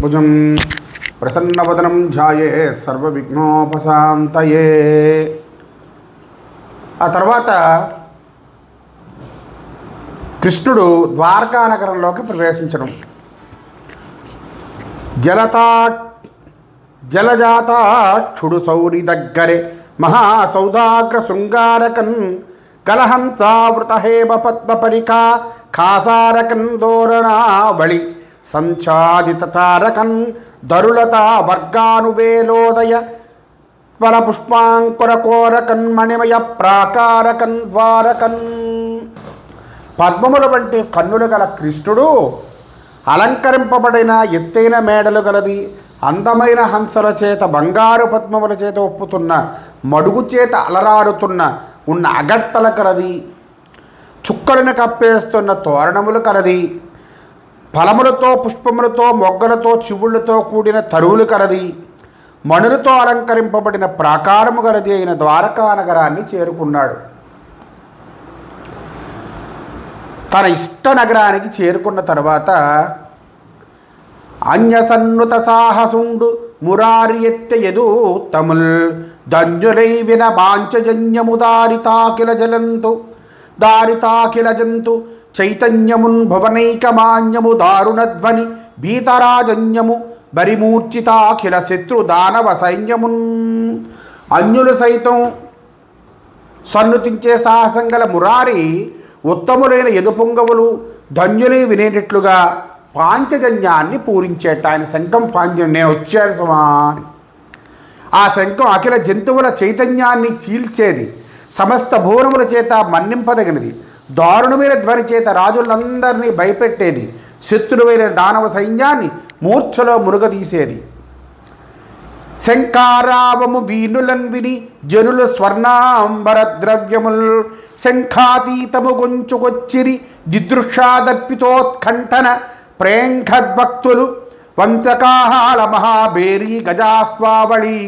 భుజం ప్రసన్నవదనం ధ్యాయే సర్వవిఘ్నోపశాంతయే. ఆ తర్వాత కృష్ణుడు ద్వారకా నగరంలోకి ప్రవేశించడం. జలజాతాక్షుడు సౌరి దగ్గరే మహాసౌదాగ్ర శృంగారకన్ కలహంసావృత హేమ పద్మపరికా ఖాసారకన్ దోరణావళి సంఛాదిత తారకన్ దరులత వర్గానువేలోదయ వర పుష్పాంకుర కోరకన్ మణిమయ ప్రాకారకన్ ద్వారకన్. పద్మముల వంటి కన్నులు గల కృష్ణుడు అలంకరింపబడిన ఎత్తైన మేడలు గలది, అందమైన హంసల చేత బంగారు పద్మముల చేత ఒప్పుతున్న మడుగు చేత అలరారుతున్న ఉన్న అగడ్తల కలది, చుక్కలను కప్పేస్తున్న తోరణములు కలది, ఫలములతో పుష్పములతో మొగ్గలతో చివుళ్లతో కూడిన తరువులు కలది, మణులతో అలంకరింపబడిన ప్రాకారము గలది అయిన ద్వారకా నగరాన్ని చేరుకున్నాడు. తన ఇష్ట నగరానికి చేరుకున్న తర్వాత అన్యసన్నుత సాహసుండు మురారి ఎత్తె ఎదూత్తముల్ దంజులై విన బాంచజన్యము దారితాకిల జంతు చైతన్యమున్ భువనైకమాన్యము దారుణధ్వని భీతరాజన్యము బరిమూర్చితాఖిల శత్రు దానవ సైన్యమున్. అన్యులు సైతం సన్నుతించే సాహసం గల మురారి ఉత్తములైన ఎదుపొంగవులు ధన్యులై వినేటట్లుగా పాంచజన్యాన్ని పూరించేట. ఆయన శంఖం పాంచజన్యం, నేను వచ్చాను సుమా అని. ఆ శంఖం అఖిల జంతువుల చైతన్యాన్ని చీల్చేది, సమస్త భువనముల చేత మన్నింపదగినది, దారుణమైన ధ్వని చేత రాజులందరినీ భయపెట్టేది, శత్రువైన దానవ సైన్యాన్ని మూర్ఛలో మురుగదీసేది. శంఖారావము వీనులన్ విని జనులు స్వర్ణాంబర ద్రవ్యముల్ శంఖాతీతము గొంచుకొచ్చిరి దిదృక్షాదర్పితోత్కంఠన ప్రేంఖద్భక్తులు వంశకాహాల మహాబేరీ గజాస్వావళి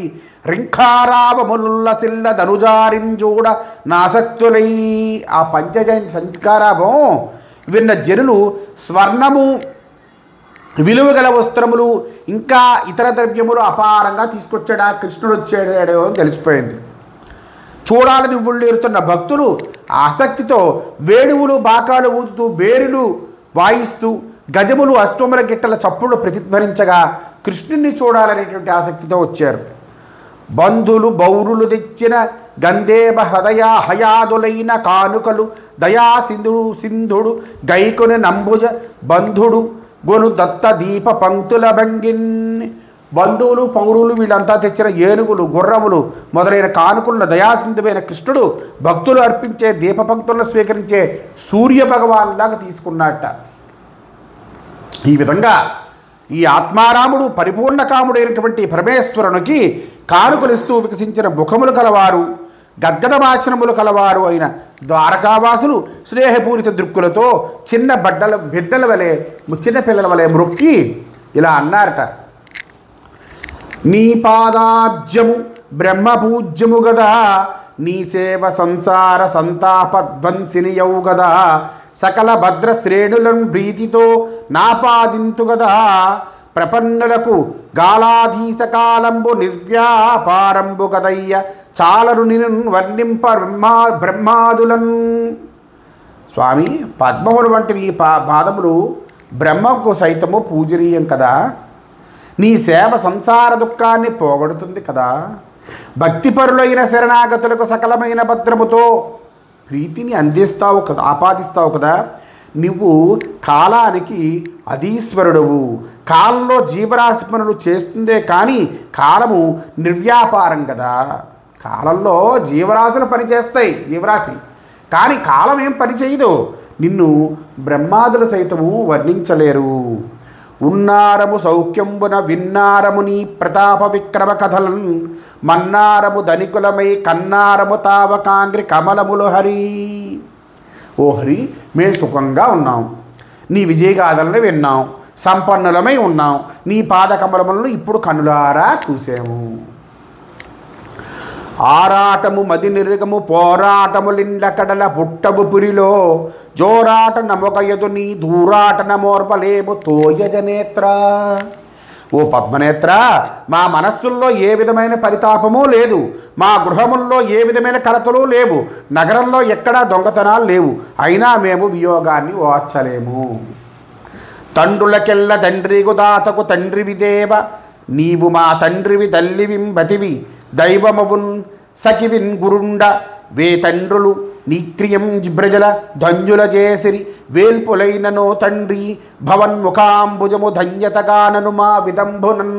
రింఖారావములుల్లసిల్ల ధనుజారింజూడ నాసక్తులై. ఆ పంచజన్య శంఖారావం విన్న జనులు స్వర్ణము విలువగల వస్త్రములు ఇంకా ఇతర ద్రవ్యములు అపారంగా తీసుకొచ్చాడు. ఆ కృష్ణుడు వచ్చాడు అని తెలిసిపోయింది. చూడాలని ఉళ్ళేరుతున్న భక్తులు ఆసక్తితో వేణువులు బాకాలు ఊదుతూ బేరులు వాయిస్తూ గజములు అశ్వముల గిట్టల చప్పుళ్ళు ప్రతిధ్వనించగా కృష్ణుణ్ణి చూడాలనేటువంటి ఆసక్తితో వచ్చారు. బంధులు బౌరులు తెచ్చిన గంధేవ హృదయ హయాదులైన కానుకలు దయా సింధుడు గైకొని నంబుజ బంధుడు గొను దత్త దీప పంక్తుల భంగిన్. బంధువులు పౌరులు వీళ్ళంతా తెచ్చిన ఏనుగులు గుర్రములు మొదలైన కానుకలను దయాసింధువైన కృష్ణుడు భక్తులు అర్పించే దీప పంక్తులను స్వీకరించే సూర్య భగవానులాగా తీసుకున్నట్ట. ఈ విధంగా ఈ ఆత్మారాముడు పరిపూర్ణ కాముడైనటువంటి పరమేశ్వరునికి కానుకలిస్తూ వికసించిన ముఖములు కలవారు, గద్గదమాచనములు కలవారు అయిన ద్వారకావాసులు స్నేహపూరిత దృక్కులతో బిడ్డల వలె చిన్న పిల్లల వలె మ్రొక్కి ఇలా అన్నారట. నీ పాదాబ్జము బ్రహ్మపూజ్యము గదా, నీ సేవ సంసార సంతాపధ్వంసినియవు గదా, సకల భద్ర శ్రేణులను ప్రీతితో నాపాదింతు గదా, ప్రపన్నులకు గాలాధీసకాలంబు నిర్వ్యాపారంబు గదయ్య చాలరు నిను వర్ణింప బ్రహ్మాదులను. స్వామి, పద్మములు వంటి నీ పాదములు బ్రహ్మకు సైతము పూజనీయం కదా, నీ సేవ సంసార దుఃఖాన్ని పోగొడుతుంది కదా, భక్తిపరులైన శరణాగతులకు సకలమైన భద్రముతో ప్రీతిని అందిస్తావు కదా, ఆపాదిస్తావు కదా. నువ్వు కాలానికి అధీశ్వరుడవు, కాలంలో జీవరాశి పనులు చేస్తుందే కానీ కాలము నిర్వ్యాపారం కదా. కాలంలో జీవరాశులు పనిచేస్తాయి, జీవరాశి, కానీ కాలం ఏం పని చేయదు. నిన్ను బ్రహ్మాదులు సైతము వర్ణించలేరు. ఉన్నారము సౌఖ్యంబున విన్నారము నీ ప్రతాప విక్రమ కథలను మన్నారము ధనికులమై కన్నారము తావకాంగ్రి కమలములు హరి. ఓ హరి, మేము సుఖంగా ఉన్నాం, నీ విజయగాథలను విన్నాం, సంపన్నులమై ఉన్నాం, నీ పాదకమలములను ఇప్పుడు కనులారా చూసాము. ఆరాటము మది నిర్గము పోరాటములిండ్ల కడల పుట్టవు పురిలో జోరాట నమొకయదు నీ దూరాట నమోర్పలేము తోయజనేత్ర. ఓ పద్మనేత్ర, మా మనస్సుల్లో ఏ విధమైన పరితాపము లేదు, మా గృహముల్లో ఏ విధమైన కలతలు లేవు, నగరంలో ఎక్కడా దొంగతనాలు లేవు, అయినా మేము వియోగాన్ని ఓర్చలేము. తండ్రులకెల్ల తండ్రిగు దాతకు తండ్రివి దేవ, నీవు మా తండ్రివి తల్లివిం బతివి, దైవమవున్ సఖివిన్ గురుండ, వే తండ్రులు నీక్రియం జిబ్రజల ధన్యుల చేసిరి, వేల్పులైననో తండ్రి భవన్ముఖాంబుజము ధన్యతగానను మా విదంబునన్.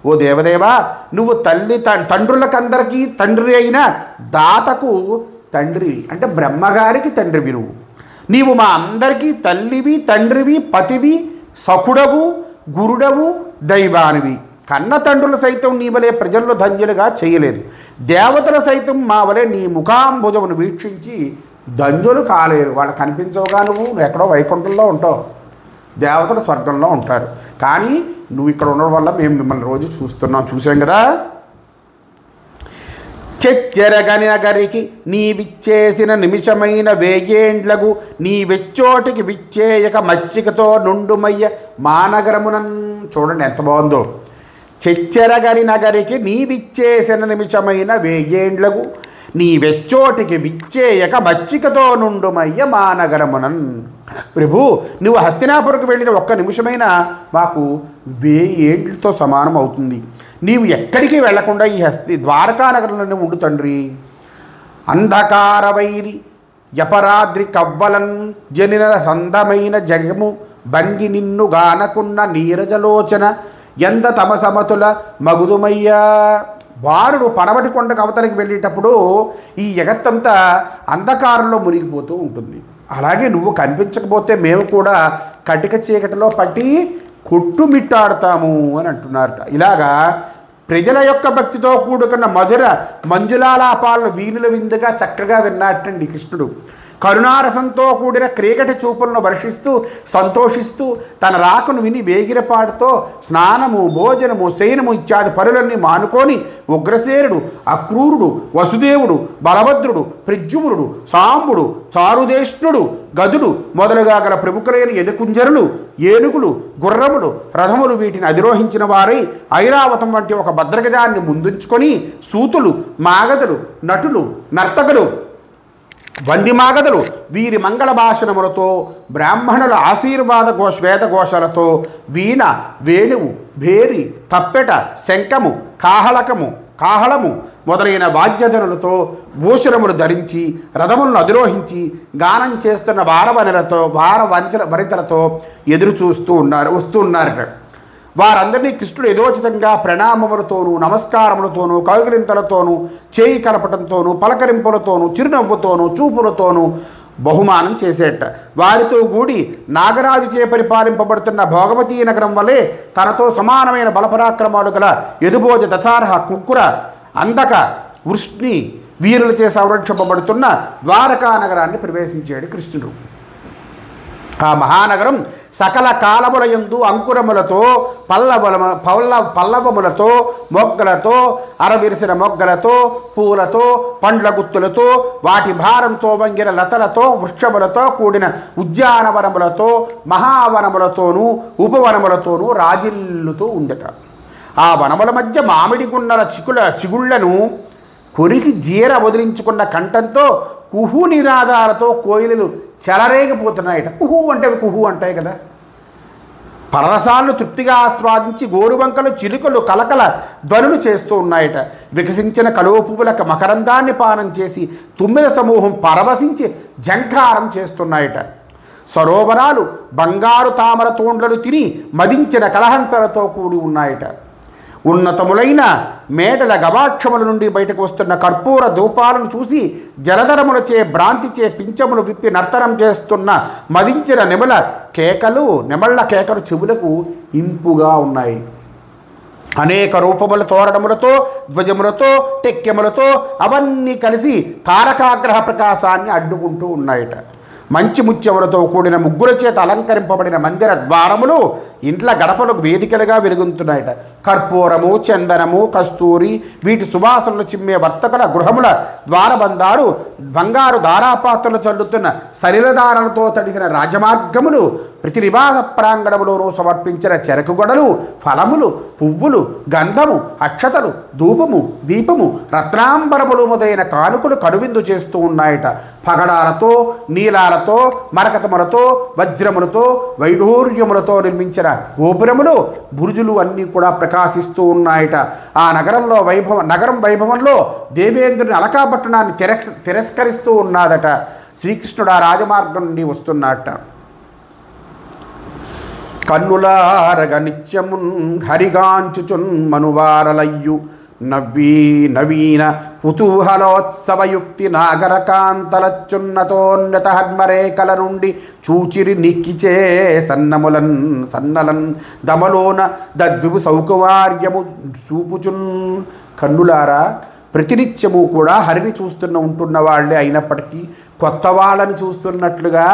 ఓ దేవదేవా, నువ్వు తండ్రులకందరికీ తండ్రి అయిన దాతకు తండ్రి అంటే బ్రహ్మగారికి తండ్రివి నీవు మా అందరికీ తల్లివి, తండ్రివి, పతివి, సఖుడవు, గురుడవు, దైవానివి. కన్న తండ్రులు సైతం నీ వలె ప్రజల్లో ధన్యులుగా చేయలేదు, దేవతలు సైతం మా వలె నీ ముఖాంబుజమును వీక్షించి ధన్యులు కాలేరు. వాళ్ళు కనిపించవుగా, నువ్వు ఎక్కడో వైకుంఠంలో ఉంటావు, దేవతలు స్వర్గంలో ఉంటారు. కానీ నువ్వు ఇక్కడ ఉండడం వల్ల మేము మిమ్మల్ని రోజు చూసాం కదా. చెచ్చెరగని నగరికి నీవిచ్చేసిన నిమిషమైన వేగేండ్లకు, నీ వెచ్చోటికి విచ్చేయక మచ్చికతో నుండుమయ్య మానగరమునన్. చూడండి ఎంత బాగుందో. చెచ్చెరగని నగరికి నీవిచ్చేసిన నిమిషమైన వేగేండ్లకు, నీ వెచ్చోటికి విచ్చేయక మచ్చికతో నుండుమయ్య మానగరమునన్. ప్రభు, నువ్వు హస్తినాపురకు వెళ్ళిన ఒక్క నిమిషమైనా మాకు 1000 ఏండ్లతో సమానం అవుతుంది. నీవు ఎక్కడికి వెళ్లకుండా ఈ ద్వారకా నగరంలోనే ఉండు తండ్రి. అంధకార వైరి యపరాద్రి కవ్వలన్ జనిన సందమైన జగము బంగి నిన్ను గానకున్న నీరజలోచన ఎంత తమ సమతుల మగుదుమయ్యా. వారుడు పడవటి కొండకు అవతలికి వెళ్ళేటప్పుడు ఈ జగత్తంతా అంధకారంలో మునిగిపోతూ ఉంటుంది. అలాగే నువ్వు కనిపించకపోతే మేము కూడా కటిక చీకటిలో పట్టి కొట్టుమిట్టాడుతాము అని అంటున్నారట. ఇలాగా ప్రజల యొక్క భక్తితో కూడుకున్న మధుర మంజులాలాపాలను వీణుల విందుగా చక్కగా విన్నట్టండి కృష్ణుడు. కరుణారసంతో కూడిన క్రీగటి చూపులను వర్షిస్తూ సంతోషిస్తూ తన రాకను విని వేగిరపాటుతో స్నానము, భోజనము, శయనము ఇత్యాది పనులన్నీ మానుకొని ఉగ్రసేనుడు, అక్రూరుడు, వసుదేవుడు, బలభద్రుడు, ప్రద్యుమ్నుడు, సాంబుడు, చారుదేష్ణుడు, గదుడు మొదలుగా గల ప్రముఖులైన యదుకుంజరులు, ఏనుగులు, గుర్రములు, రథములు వీటిని అధిరోహించిన వారై ఐరావతం వంటి ఒక భద్రగజాన్ని ముందుంచుకొని సూతులు, మాగధులు, నటులు, నర్తకులు, వందిమాగధులు వీరి మంగళ భాషణములతో, బ్రాహ్మణుల ఆశీర్వాద వేదఘోషలతో వీణ, వేణువు, భేరి, తప్పెట, శంఖము, కాహళము మొదలైన వాద్యధనులతో భూషణములు ధరించి రథములను అధిరోహించి గానం చేస్తున్న వనితలతో ఎదురు వస్తున్నారట. వారందరినీ కృష్ణుడు యథోచితంగా ప్రణామములతోనూ, నమస్కారములతోనూ, కౌగిలింతలతోనూ, చేయి కలపటంతోనూ, పలకరింపులతోనూ, చిరునవ్వుతోనూ, చూపులతోనూ బహుమానం చేసేట. వారితో కూడి నాగరాజు చే పరిపాలింపబడుతున్న భోగవతీ నగరం వలె తనతో సమానమైన బలపరాక్రమాలు గల యదుభోజ, దతార్హ, కుక్కుర, అంధక, వృష్ణి వీరులచే సంరక్షింపబడుతున్న ద్వారకా నగరాన్ని ప్రవేశించాడు కృష్ణుడు. ఆ మహానగరం సకల కాలములయందు అంకురములతో, పల్లవములతో, మొగ్గలతో, అరవిరిసిన మొగ్గలతో, పూలతో, పండ్ల గుత్తులతో, వాటి భారంతో వంగిన లతలతో, వృక్షములతో కూడిన ఉద్యానవనములతో, మహావనములతోనూ ఉపవనములతోనూ రాజిల్లుతూ ఉండట. ఆ వనముల మధ్య మామిడి గున్నల చిగుళ్లను కొరికి జీర వదిలించుకున్న కంఠంతో కుహు నినాదాలతో కోయిలలు చెలరేగిపోతున్నాయట. కుహు అంటే కుహు అంటాయి కదా. పరరసాలను తృప్తిగా ఆస్వాదించి గోరువంకలు, చిలుకలు కలకల ధ్వనులు చేస్తూ ఉన్నాయట. వికసించిన కలువ పువ్వులకు మకరందాన్ని పానం చేసి తుమ్మెద సమూహం పరవశించి జంకారం చేస్తున్నాయట. సరోవరాలు బంగారు తామర తోండ్లను తిని మదించిన కలహంసలతో కూడి ఉన్నాయట. ఉన్నతములైన మేడల గవాక్షముల నుండి బయటకు వస్తున్న కర్పూర ధూపాలను చూసి జలధరములచే భ్రాంతిచే పింఛములు విప్పి నర్తనం చేస్తున్న మదించిన నెమళ్ళ కేకలు చెవులకు ఇంపుగా ఉన్నాయి. అనేక రూపముల తోరణములతో, ధ్వజములతో, టెక్కెములతో అవన్నీ కలిసి తారకాగ్రహ ప్రకాశాన్ని అడ్డుకుంటూ ఉన్నాయట. మంచి ముత్యములతో కూడిన ముగ్గుల చేత అలంకరింపబడిన మందిర ద్వారములు ఇంట్ల గడపలకు వేదికలుగా వెలుగుతున్నాయట. కర్పూరము, చందనము, కస్తూరి వీటి సువాసనలు చిమ్మే వర్తకుల గృహముల ద్వారబంధాలు, బంగారు దారాపాత్రలు చల్లుతున్న సలిలదారాలతో తడిసిన రాజమార్గములు, ప్రతి నివాస ప్రాంగణములోనూ సమర్పించిన చెరకు గొడలు, ఫలములు, పువ్వులు, గంధము, అక్షతలు, ధూపము, దీపము, రత్నాంబరములు మొదలైన కానుకలు కనువిందు చేస్తూ ఉన్నాయట. పగడాలతో, నీలాలతో, మరకతములతో, వజ్రములతో, వైఢూర్యములతో నిర్మించిన గోపురములు, బురుజులు అన్నీ కూడా ప్రకాశిస్తూ ఉన్నాయట. ఆ నగరం వైభవంలో దేవేంద్రుని అలకాపట్టణాన్ని తిరస్కరిస్తూ ఉన్నాదట. శ్రీకృష్ణుడు ఆ రాజమార్గం నుండి వస్తున్నట్ట. కన్నులారగ నిత్యమున్ హరిగాంచుచున్ మనువారలయ్యు నవీన కుతూహలోత్సవయుక్తి నాగరకాంతలచ్చున్నతోన్నత హర్మరేఖల నుండి చూచిరి నిక్కిచే సన్నలన్ దమలోన దద్విపు సౌకవార్యము చూపుచున్. కన్నులారా ప్రతినిత్యము కూడా హరిని ఉంటున్న వాళ్ళే అయినప్పటికీ కొత్త వాళ్ళని చూస్తున్నట్లుగా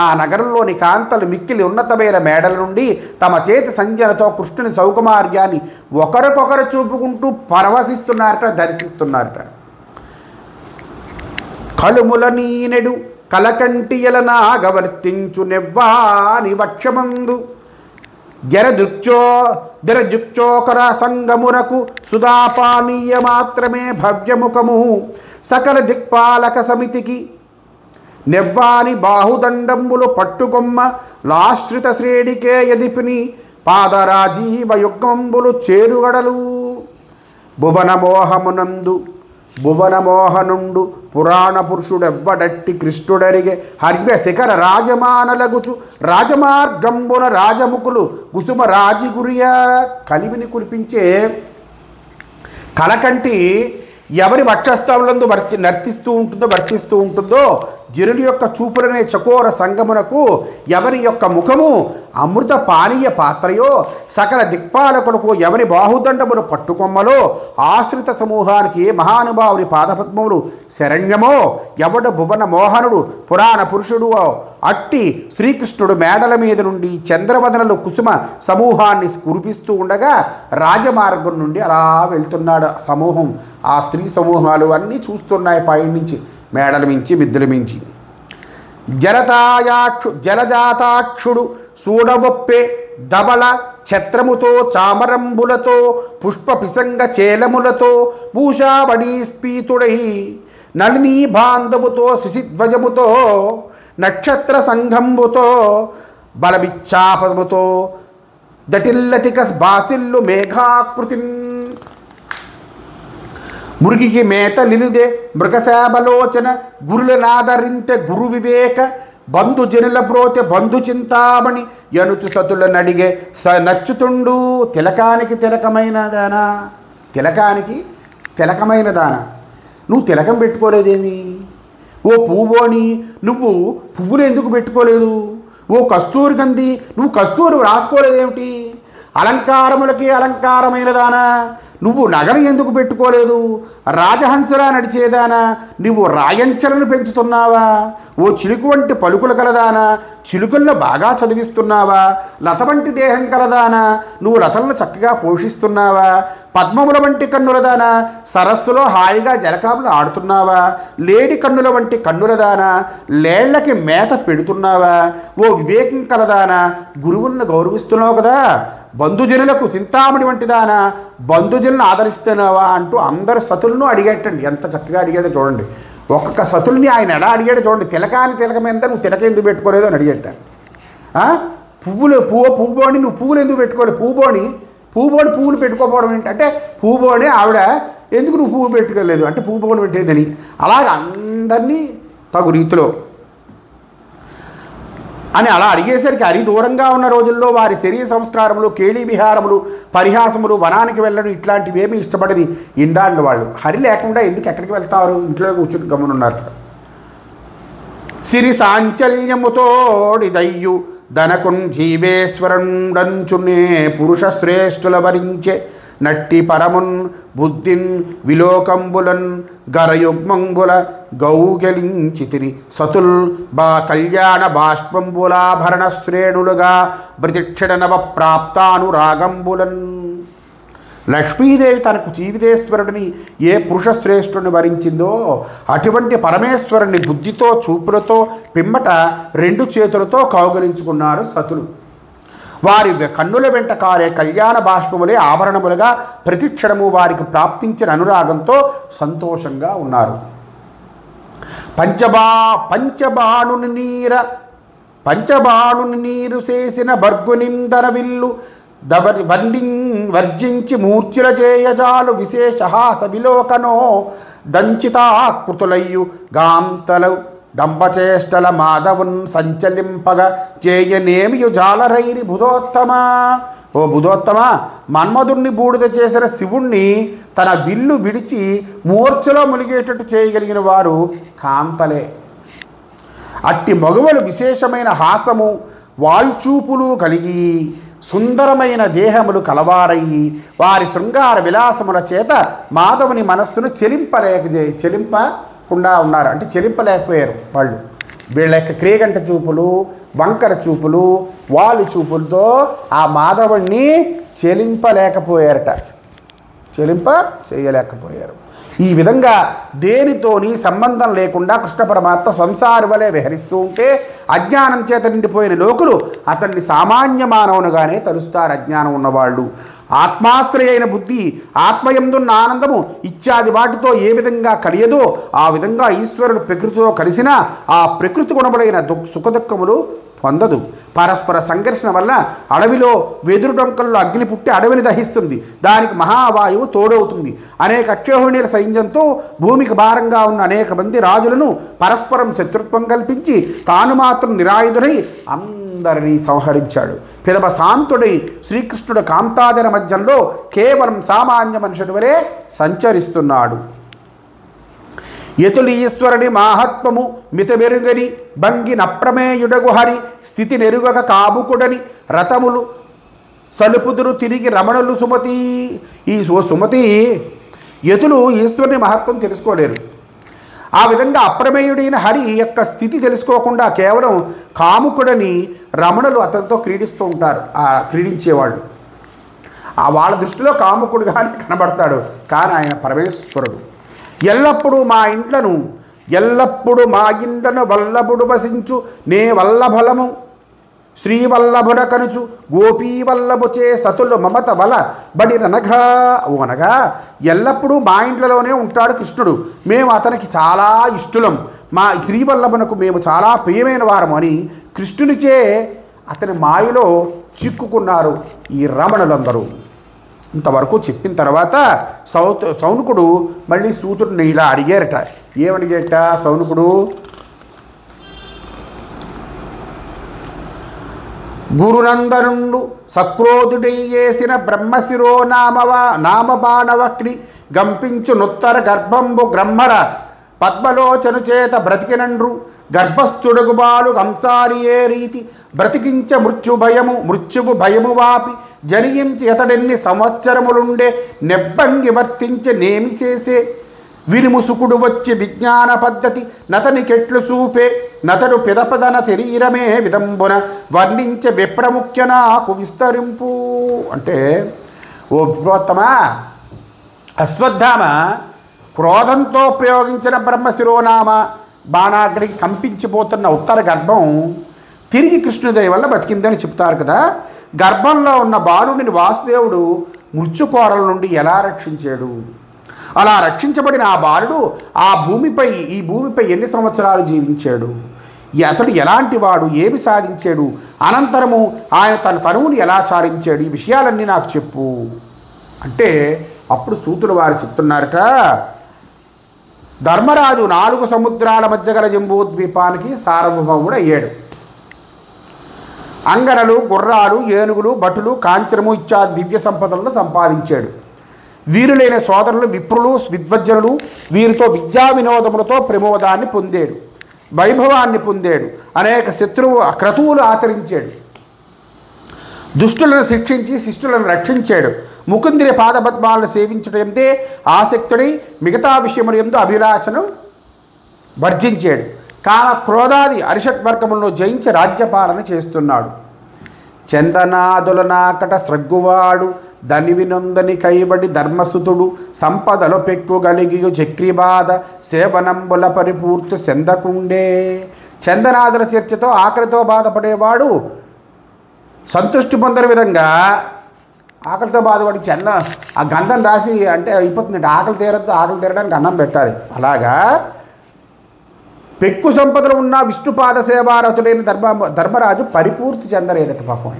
ఆ నగరంలోని కాంతలు మిక్కిలి ఉన్నతమైన మేడల నుండి తమ చేతి సంధ్యలతో కృష్ణుని సౌకుమార్యాన్ని ఒకరికొకరు చూపుకుంటూ పరవశిస్తున్నారట, దర్శిస్తున్నారట. కలుముల నీనెడు కలకంటియల నాగవర్తించు నెవ్వాని వక్షమందు జరజుక్చోకర సంగమునకు సుధాపానీయ మాత్రమే భవ్యముఖము సకల దిక్పాలక సమితికి నెవ్వాని బాహుదండంబులు పట్టుకొమ్మ లాశ్రిత శ్రేణికే యదిపిని పాదరాజీవ యుగ్మంబులు చేరుగడలు. భువనమోహనుండు పురాణ పురుషుడెవ్వడట్టి కృష్ణుడరిగే హర్వ్య శిఖర రాజమానలగుచు రాజమార్గంబున రాజముకులు కుసుమ రాజిగురియ. కలివిని కురిపించే కలకంటి ఎవరి వక్షస్థలంలో వర్తిస్తూ ఉంటుందో జనుల యొక్క చూపులనే చకోర సంగమునకు ఎవరి యొక్క ముఖము అమృత పానీయ పాత్రయో, సకల దిక్పాలకులకు ఎవరి బాహుదండమును పట్టుకొమ్మలో, ఆశ్రిత సమూహానికి మహానుభావుని పాదపద్మములు శరణ్యమో, ఎవడు భువన మోహనుడు పురాణ పురుషుడు అట్టి శ్రీకృష్ణుడు మేడల మీద నుండి చంద్రవదనలు కుసుమ సమూహాన్ని కురిపిస్తూ ఉండగా రాజమార్గం నుండి అలా వెళ్తున్నాడు సమూహం. ఆ స్త్రీ సమూహాలు అన్నీ చూస్తున్నాయి పైనుంచి, మేడల మించి, మిద్దెల మించి. జలజాతాక్షుడు సూడవొప్పే దబల ఛత్రముతో చామరంబులతో పుష్ప పిసంగ చేలములతో భూషావణీ స్పీతుడై నళినీ బాంధవుతో శిశిధ్వజముతో నక్షత్ర సంఘంబుతో బలమిచ్చాపముతో దటిల్లతిక బాసిల్లు మేఘాకృతిన్. మురిగికి మేత నిలుదే మృగశాబలోచన గురులనాదరింతే గురు వివేక బంధుజనుల బ్రోతె బంధు చింతామణి యనుచు సతుల నడిగే నచ్చుతుండు. తిలకానికి తిలకమైన దానా నువ్వు తిలకం పెట్టుకోలేదేమి? ఓ పువ్వుని నువ్వు పువ్వులు ఎందుకు పెట్టుకోలేదు? ఓ కస్తూరి గంధి నువ్వు కస్తూరి రాసుకోలేదేమిటి? అలంకారములకి అలంకారమైన దానా నువ్వు నగలు ఎందుకు పెట్టుకోలేదు? రాజహంసలా నడిచేదానా నువ్వు రాయంచలను పెంచుతున్నావా? ఓ చిలుకు వంటి పలుకులు కలదానా చిలుకల్లో బాగా చదివిస్తున్నావా? లత వంటి దేహం కలదానా నువ్వు లతలను చక్కగా పోషిస్తున్నావా? పద్మముల వంటి కన్నులదానా సరస్సులో హాయిగా జలకాములు ఆడుతున్నావా? లేడి కన్నుల వంటి కన్నులదానా లేళ్లకి మేత పెడుతున్నావా? ఓ వివేకం కలదానా గురువులను గౌరవిస్తున్నావు కదా? బంధుజనులకు చింతామణి వంటిదానా బంధుజనులను ఆదరిస్తున్నావా అంటూ అందరు సతులను అడిగేటండి. ఎంత చక్కగా అడిగాడో చూడండి. ఒక్కొక్క సతుల్ని ఆయన ఎలా అడిగాడో చూడండి. తిలకమైందా నువ్వు తిలక ఎందుకు పెట్టుకోలేదు అని అడిగేట. పువ్వుబోని నువ్వు పువ్వులు ఎందుకు పెట్టుకోలేదు? పువ్వులు పెట్టుకోకపోవడం ఏంటంటే పువ్వుబోని ఆవిడ ఎందుకు నువ్వు పువ్వు పెట్టుకోలేదు అంటే పువ్వుబోని పెట్టేదని. అలాగే అందరినీ తగు రీతిలో అని అలా అడిగేసరికి హరి దూరంగా ఉన్న రోజుల్లో వారి శరీర సంస్కారములు, కేళీ విహారములు, పరిహాసములు, వనానికి వెళ్ళడం ఇట్లాంటివి ఏమీ ఇష్టపడని ఇండాండు వాళ్ళు. హరి లేకుండా ఎందుకు ఎక్కడికి వెళ్తారు? ఇంట్లో కూర్చుని గమనున్నారు. సిరి సాంచల్యముతోడిదయ్యు ధనకున్ జీవేశ్వరుండంచునే పురుష శ్రేష్ఠుల వరించే నట్టి పరమున్ బుద్ధిన్ విలోకంబులన్ గరయుగ్మంబుల గౌగలించితిరి సతుల్ కళ్యాణ బాష్పంబులాభరణ శ్రేణులుగా ప్రతిక్షణ నవ ప్రాప్తానురాగంబులన్. లక్ష్మీదేవి తనకు జీవితేశ్వరుడిని ఏ పురుషశ్రేష్ఠుని వరించిందో అటువంటి పరమేశ్వరుని బుద్ధితో చూపులతో పిమ్మట 2 చేతులతో కౌగలించుకున్నారు సతులు. వారి కన్నుల వెంట కారే కళ్యాణ బాష్పములే ఆభరణములుగా ప్రతిక్షణము వారికి ప్రాప్తించిన అనురాగంతో సంతోషంగా ఉన్నారు. పంచబాణుని నీరు చేసిన బర్గునిందన విల్లు వర్జించి మూర్ఛిల చేయజాలు విశేషహాస విలోకనో దంచితాకృతులయ్యు గాంతలు డంబచేష్టల మాధవున్ సంచలింపగ చేయనేమియు జాలరైరి బుధోత్తమా. ఓ బుధోత్తమ, మన్మధుణ్ణి బూడిద చేసిన శివుణ్ణి తన విల్లు విడిచి మూర్ఛలో మునిగేటట్టు చేయగలిగిన వారు కాంతలే. అట్టి మగవలు విశేషమైన హాసము వాల్చూపులు కలిగి సుందరమైన దేహములు కలవారయ్యి వారి శృంగార విలాసముల చేత మాధవుని మనస్సును చెలింపకుండా ఉన్నారు. అంటే చెలింపలేకపోయారు వాళ్ళు. వీళ్ళ యొక్క క్రియగంట చూపులు, వంకర చూపులు, వాలు చూపులతో ఆ మాధవుణ్ణి చేయలేకపోయారు. ఈ విధంగా దేనితోని సంబంధం లేకుండా కృష్ణ పరమాత్మ సంసారి వలె విహరిస్తూ ఉంటే అజ్ఞానం చేత నిండిపోయిన లోకులు అతన్ని సామాన్య మానవునిగానే తలుస్తారు. అజ్ఞానం ఉన్నవాళ్ళు ఆత్మాశ్రయ అయిన బుద్ధి, ఆత్మయందున్న ఆనందము ఇత్యాది వాటితో ఏ విధంగా కలియదో ఆ విధంగా ఈశ్వరుడు ప్రకృతితో కలిసిన ఆ ప్రకృతి గుణములైన సుఖదుఖములు పొందదు. పరస్పర సంఘర్షణ వల్ల అడవిలో వెదురు డొంకల్లో అగ్ని పుట్టి అడవిని దహిస్తుంది. దానికి మహావాయువు తోడవుతుంది. అనేక అక్షోహిణీల సైన్యంతో భూమికి భారంగా ఉన్న అనేక మంది రాజులను పరస్పరం శత్రుత్వం కల్పించి తాను మాత్రం నిరాయుధుడై అందరినీ సంహరించాడు. పిదప శాంతుడై శ్రీకృష్ణుడు కాంతాజన మధ్యంలో కేవలం సామాన్య మనుషుడి వలె సంచరిస్తున్నాడు. యతులు ఈశ్వరుని మాహాత్మము మితమెరుగని భంగి నప్రమేయుడగు హరి స్థితి నెరుగక కాముకుడని రథములు సలుపుదురు తిరిగి రమణులు సుమతి. ఈ సుమతి, యతులు ఈశ్వరుని మహత్వం తెలుసుకోలేరు. ఆ విధంగా అప్రమేయుడైన హరి యొక్క స్థితి తెలుసుకోకుండా కేవలం కాముకుడని రమణులు అతనితో క్రీడిస్తూ ఉంటారు. ఆ క్రీడించేవాళ్ళు వాళ్ళ దృష్టిలో కాముకుడుగానే కనబడతాడు. కానీ ఆయన పరమేశ్వరుడు. ఎల్లప్పుడూ మా ఇంట్లను వల్లభుడు వసించు నే వల్లభలము శ్రీవల్లభుడ కనుచు గోపీవల్లభుచే సతులు మమత వల బడిరనగా అనగా ఎల్లప్పుడూ మా ఇంట్లోనే ఉంటాడు కృష్ణుడు. మేము అతనికి చాలా ఇష్టలం. మా శ్రీవల్లభునకు మేము చాలా ప్రియమైన వారము అని కృష్ణునిచే అతని మాయలో చిక్కుకున్నారు ఈ రమణులందరూ. ఇంతవరకు చెప్పిన తర్వాత సౌనకుడు మళ్ళీ సూతుడిని ఇలా అడిగారట. ఏమడిగేట సౌనకుడు? గురునందనుండు సక్రోధుడై చేసిన బ్రహ్మశిరో నామబాణవక్ని గంపించు నుత్తర గర్భంబు గ్రహ్మర పద్మలోచను చేత బ్రతికినండ్రు గర్భస్థుడుగు బాలు కంసారి ఏ రీతి బ్రతికించ మృత్యువు భయము వాపి జనియించి అతడెన్ని సంవత్సరములుండే నెబ్బంగి వర్తించి నేమి చేసే వినిముసుకుడు వచ్చి విజ్ఞాన పద్ధతి నతని కెట్లు చూపే నతడు పిదపదన శరీరమే విదంబున వర్ణించే విప్రముఖ్య నాకు విస్తరింపు. అంటే ఓ విప్రోత్తమా, అశ్వత్థామ క్రోధంతో ప్రయోగించిన బ్రహ్మశిరోనామ బాణాగ్నికి కంపించిపోతున్న ఉత్తర గర్భం తిరిగి కృష్ణుదయ వల్ల బతికిందని చెప్తారు కదా. గర్భంలో ఉన్న బాలుడిని వాసుదేవుడు మృత్యుకోరల నుండి ఎలా రక్షించాడు? అలా రక్షించబడిన ఆ బాలుడు ఈ భూమిపై ఎన్ని సంవత్సరాలు జీవించాడు? అతడు ఎలాంటి వాడు? ఏమి సాధించాడు? అనంతరము ఆయన తన తనువుని ఎలా చారించాడు? ఈ విషయాలన్నీ నాకు చెప్పు అంటే అప్పుడు సూతులు వారు చెప్తున్నారట. ధర్మరాజు 4 సముద్రాల మధ్య గల జంబూద్వీపానికి సార్వభౌముడు అయ్యాడు. అంగరలు, గుర్రాలు, ఏనుగులు, భటులు, కాంచనము ఇత్యాది దివ్య సంపదలను సంపాదించాడు. వీరులైన సోదరులు విప్రులు, విద్వజ్జనులు వీరితో విద్యా వినోదములతో ప్రమోదాన్ని పొందాడు, వైభవాన్ని పొందాడు. అనేక క్రతువులు ఆచరించాడు. దుష్టులను శిక్షించి శిష్టులను రక్షించాడు. ముకుందిని పాదపద్మాలను సేవించడం ఎందే ఆసక్తుడై మిగతా విషయముల యందు అభిలాషను వర్జించాడు. కామ క్రోధాది అరిషట్వర్గములను జయించి రాజ్యపాలన చేస్తున్నాడు. చందనాదుల నాకట స్రగ్గువాడు ధనివినొందని కైబడి ధర్మసుతుడు సంపదలో పెక్కుగలిగి చక్రిబాధ సేవనంబుల పరిపూర్తి చెందకుండే. చందనాదుల చర్చతో ఆకలితో బాధపడేవాడు సంతృష్టి పొందని విధంగా ఆకలితో బాధపడి ఆ గంధం రాసి అంటే అయిపోతుందంటే ఆకలి తీరడానికి అన్నం పెట్టాలి. అలాగా పెక్కు సంపదలు ఉన్న విష్ణుపాద సేవారతులైన ధర్మరాజు పరిపూర్తి చెందలేదట పాపం.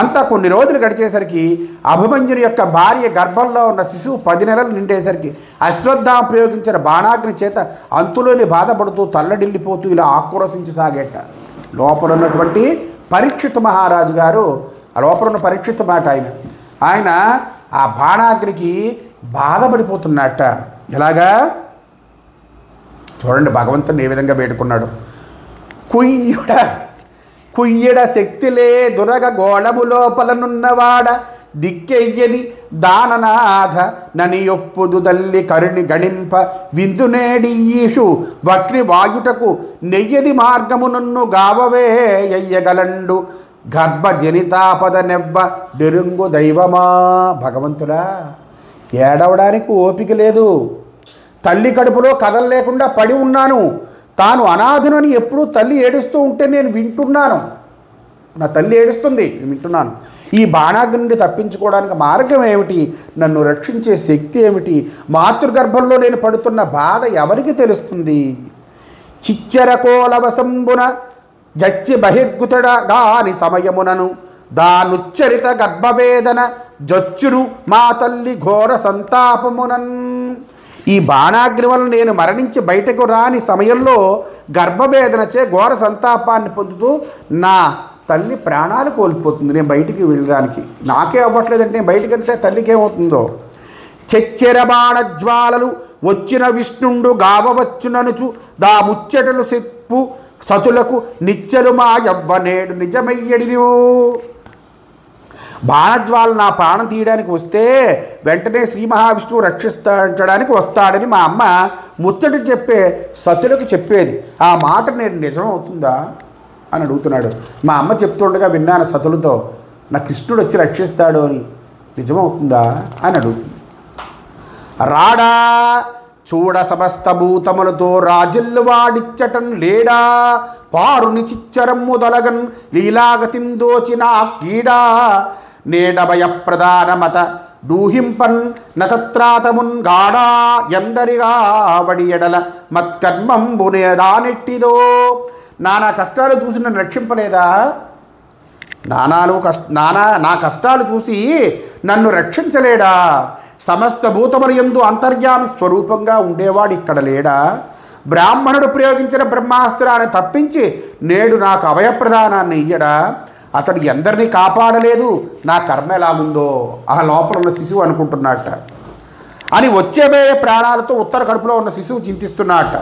అంతా కొన్ని రోజులు గడిచేసరికి అభిమన్యుని యొక్క భార్య గర్భంలో ఉన్న శిశువు 10 నెలలు నిండేసరికి అశ్వత్థామ ప్రయోగించిన బాణాగ్ని చేత అంతులోని బాధపడుతూ తల్లడిల్లిపోతూ ఇలా ఆక్రోశించసాగేట. లోపల ఉన్నటువంటి పరీక్షిత్ మహారాజు గారు, ఆ లోపల ఉన్న పరీక్షిత్ మాట ఆయన ఆ బాణాగ్నికి బాధపడిపోతున్నట్ట. ఎలాగా చూడండి, భగవంతుని ఏ విధంగా వేడుకున్నాడు. కుయ్యడ శక్తిలే దురగ గోళము లోపలనున్నవాడ దిక్కెయ్యది దాననాథ నని ఒప్పుదు తల్లి కరుణి గణింప విందునేడి ఈషు వక్రి వాయుటకు నెయ్యది మార్గమునన్ను గావవే ఎయ్యగలండు గర్భ జనితాపద నెవ్వ డెరుంగు దైవమా. భగవంతుడా, ఏడవడానికి ఓపిక లేదు. తల్లి కడుపులో కదలలేకుండా పడి ఉన్నాను. తాను అనాథునని ఎప్పుడూ తల్లి ఏడుస్తూ ఉంటే నేను వింటున్నాను. నా తల్లి ఏడుస్తుంది, నేను వింటున్నాను. ఈ బాణాగ్ని నుండి తప్పించుకోవడానికి మార్గం ఏమిటి? నన్ను రక్షించే శక్తి ఏమిటి? మాతృగర్భంలో నేను పడుతున్న బాధ ఎవరికి తెలుస్తుంది? చిచ్చరకోలవసంబున జచ్చి బహిర్గుతడగాని సమయమునను దానుచ్చరిత గర్భవేదన జచ్చును మా తల్లి ఘోర సంతాపమునన్. ఈ బాణాగ్ని వల్ల నేను మరణించి బయటకు రాని సమయంలో గర్భవేదనచే ఘోర సంతాపాన్ని పొందుతూ నా తల్లి ప్రాణాలు కోల్పోతుంది. నేను బయటికి వెళ్ళడానికి నాకే అవ్వట్లేదంటే నేను బయటికి వెళ్తే తల్లికి ఏమవుతుందో. చెచ్చెర బాణజ్వాలలు వచ్చిన విష్ణుండు గావవచ్చుననుచు దా ముచ్చటలు చెప్పు సతులకు నిచ్చెలు మా యవ్వనేడు నిజమయ్యడినో. బాణజ్వాలు నా ప్రాణం తీయడానికి వస్తే వెంటనే శ్రీ మహావిష్ణువు రక్షించడానికి వస్తాడని మా అమ్మ ముచ్చటి చెప్పే సతులకు చెప్పేది. ఆ మాట నేను నిజమవుతుందా అని అడుగుతున్నాడు. మా అమ్మ చెప్తుండగా విన్నాను సతులతో, నా కృష్ణుడు వచ్చి రక్షిస్తాడు అని. నిజమవుతుందా అని అడుగుతుంది. రాడా చూడ సమస్త భూతములతో రాజుల్లు వాడిచ్చటం లేడా పారుని చిచ్చరమ్ము దొలగన్ లీలాగతిందోచిన కీడా నేడభయ ప్రధాన మత డూహింపన్ నతత్రాతమున్ గాడా ఎందరిగా వడి ఎడల మత్కర్మంబునేదానెట్టిదో. నానా కష్టాలు చూసి నన్ను రక్షింపలేదా? నా కష్టాలు చూసి నన్ను రక్షించలేడా? సమస్త భూతములందు అంతర్యామి స్వరూపంగా ఉండేవాడు ఇక్కడ లేడా? బ్రాహ్మణుడు ప్రయోగించిన బ్రహ్మాస్త్రాన్ని తప్పించి నేడు నాకు అభయప్రదానాన్ని ఇయ్యడా? అతడు ఎందరినీ కాపాడలేదు, నా కర్మ ఎలా ఉందో ఆ లోపల ఉన్న శిశువు అనుకుంటున్నట్ట అని వచ్చేబోయే ప్రాణాలతో ఉత్తర కడుపులో ఉన్న శిశువు చింతిస్తున్నట్ట.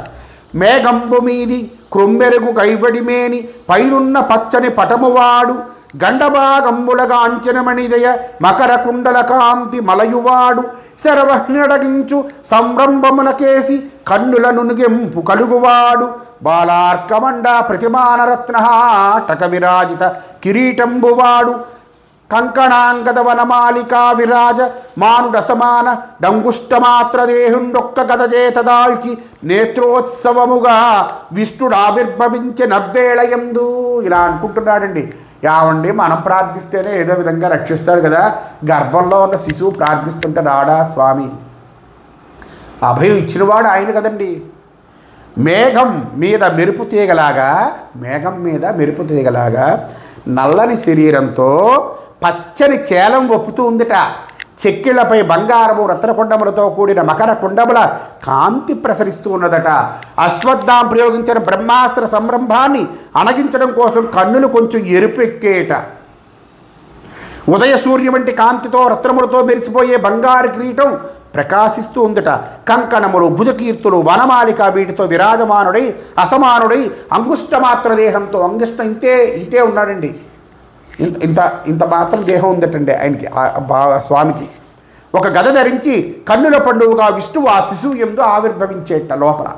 మేఘంబు మీది క్రొమ్మెరుగు కైవడిమేని పైనున్న పచ్చని పటమువాడు గండభాగంబులగా అంచనమణిదయ మకర కుండల కాంతి మలయువాడు శరవహ్నడగించు సంరంభమునకేసి కన్నుల నునుగెంపు కలుగువాడు బాలార్కమండ ప్రతిమానరత్నహాటక విరాజిత కిరీటంబువాడు కంకణాంగద వనమాలికా విరాజ మానుడసమాన డంగుష్టమాత్ర దేహుండొక్క గదజేత దాల్చి నేత్రోత్సవముగా విష్ణుడు ఆవిర్భవించే నవ్వేళయందు. ఇలా అనుకుంటున్నాడండి. యావండి, మనం ప్రార్థిస్తేనే ఏదో విధంగా రక్షిస్తాడు కదా. గర్భంలో ఉన్న శిశువు ప్రార్థిస్తుంటే రాడా స్వామి? అభయం ఇచ్చినవాడు ఆయన కదండి. మేఘం మీద మెరుపు తీగలాగా నల్లని శరీరంతో పచ్చని చేలం ఒప్పుతూ ఉందిట. చెక్కిళ్లపై బంగారము రత్నకుండములతో కూడిన మకర కుండముల కాంతి ప్రసరిస్తూ ఉన్నదట. అశ్వత్థామ ప్రయోగించిన బ్రహ్మాస్త్ర సంరంభాన్ని అణగించడం కోసం కన్నులు కొంచెం ఎరుపెక్కేట. ఉదయ సూర్యు వంటి కాంతితో రత్నములతో మెరిసిపోయే బంగారు కిరీటం ప్రకాశిస్తూ ఉందట. కంకణములు, భుజకీర్తులు, వనమాలిక వీటితో విరాజమానుడై అసమానుడై అంగుష్టమాత్ర దేహంతో, అంగుష్టం ఇంతే ఉన్నాడండి. ఇంత ఇంత మాత్రం దేహం ఉందటండి ఆయనకి, స్వామికి. ఒక గద ధరించి కన్నుల పండుగగా విష్ణువు ఆ శిశువు యందు ఆవిర్భవించేట లోపల.